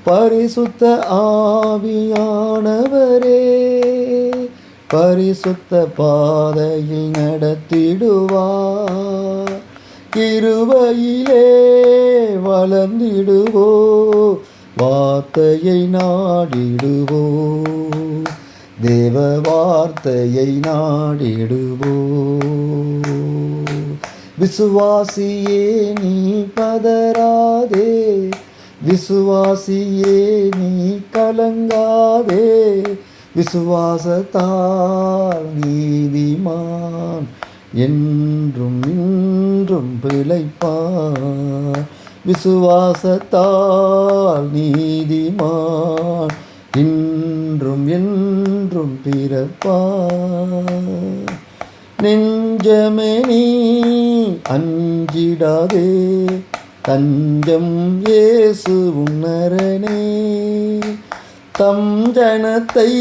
பரிசுத்த ஆவியானவரே பரிசுத்த பாதையில் நடத்திடுவார். கிருபையிலே வளர்ந்திடுவோ, வார்த்தையை நாடிடுவோ, தேவ வார்த்தையை நாடிடுவோ. விசுவாசியே நீ பதறாதே, விசுவாசியே நீ கலங்காதே, விசுவாசத்தால் நீதிமான் என்றும் இன்றும் பிழைப்பார். விசுவாசத்தால் நீதிமான் இன்றும் என்றும் பிறப்பார். நெஞ்சமே நீ அஞ்சிடாதே, தஞ்சம் இயேசு உன்னரனே. தம் ஜனத்தை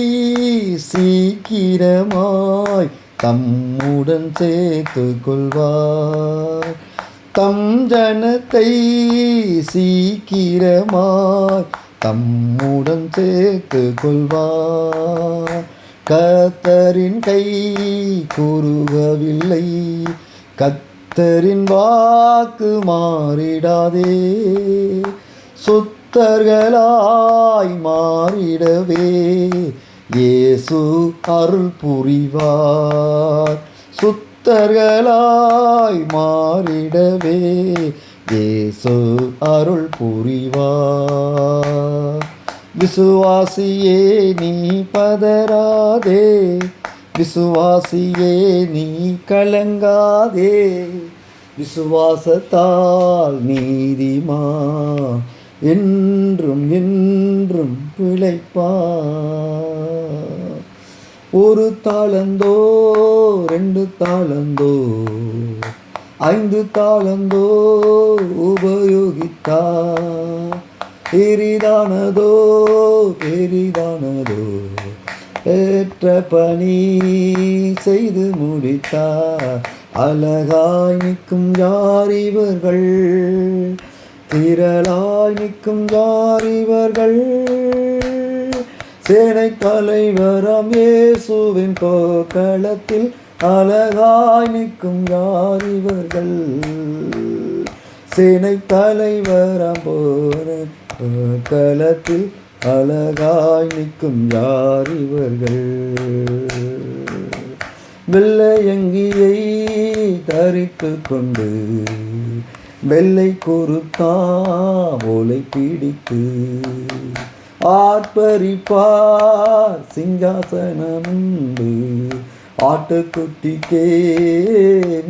சீக்கிரமாய் தம்முடன் சேர்த்து கொள்வார். தம் ஜனத்தை சீக்கிரமாய் தம்முடன் சேர்த்து கொள்வார். கர்த்தரின் கை குறுகவில்லை, கர்த்தரின் வாக்கு மாறிடாதே. சுத்தர்களாய் மாறிடவே இயேசு அருள் புரிவார். சுத்தர்களாய் மாறிடவே இயேசு அருள் புரிவார். விசுவாசியே நீ பதறாதே, விசுவாசியே நீ கலங்காதே, விசுவாசத்தால் நீதிமான் என்றும் என்றும் பிழைப்பார். ஒரு தாளந்தோ 2 தாளந்தோ 5 தாளந்தோ உபயோகித்தார். பெரிதானதோ பெரிதானதோ பெற்ற பணி செய்து முடித்தார். அழகாய் நிற்கும் யார் இவர்கள், திரளாய் நிற்கும் யார் இவர்கள். சேனை தலைவராம் இயேசுவின் போர்க்களத்தில் அழகாய் நிற்கும் யார் இவர்கள். சேனை தலைவராம் போர்க்களத்தில் அழகாய் நிற்கும் யார் இவர்கள். வெள்ளையங்கியை தரித்து கொண்டு வெள்ளை குருத்தா ஓலை பிடித்து ஆர்ப்பரிப்பார் சிங்காசனமுண்டு. ஆட்டுக்குட்டிக்கே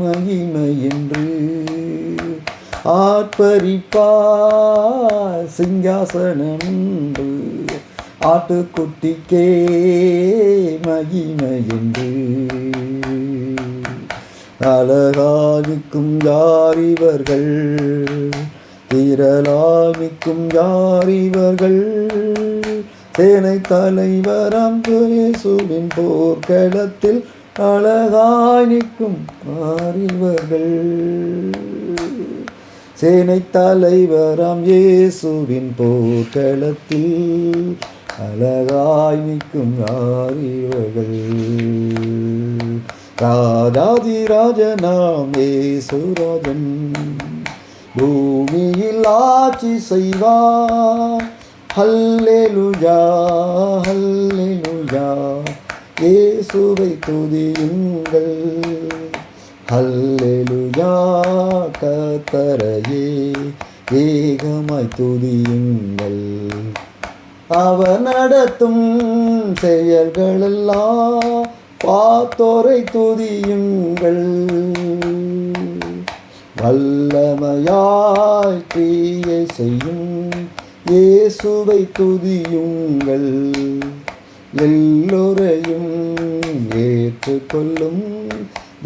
மகிமை என்று ஆர்ப்பரிப்பார் சிங்காசனமுண்டு. ஆட்டுக்குட்டிக்கே மகிமை என்று. அழகாய்க்கும் யார் இவர்கள், திரளாய்க்கும் யார் இவர்கள். சேனை தலைவராம் இயேசுவின் போர்க்களத்தில் அழகாய் நிற்கும் யார் இவர்கள். சேனை தலைவராம் இயேசுவின் போர்க்களத்தில் அழகாய் நிற்கும் யார் இவர்கள். ராஜாதிராஜனாம் இயேசுராஜன் பூமியில் ஆட்சி செய்வார். ஹல்லேலூயா ஹல்லேலூயா, இயேசுவை துதியுங்கள். ஹல்லேலூயா, கர்த்தரையே வேகமாய் துதியுங்கள். அவர் நடத்தும் செயல்களெல்லாம் பார்த்தோரை துதியுங்கள். வல்லமையாய் கிரியை செய்யும் இயேசுவை துதியுங்கள். எல்லோரையும் ஏற்றுக்கொள்ளும்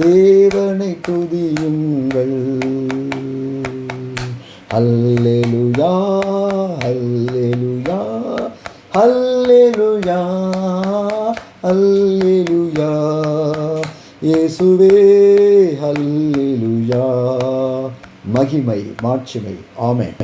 தேவனை துதியுங்கள். அல்லேலூயா அல்லேலூயா அல்லேலூயா அல்லேலூயா, இயேசுவே அல்லேலூயா. மகிமை மாட்சிமை. ஆமென்.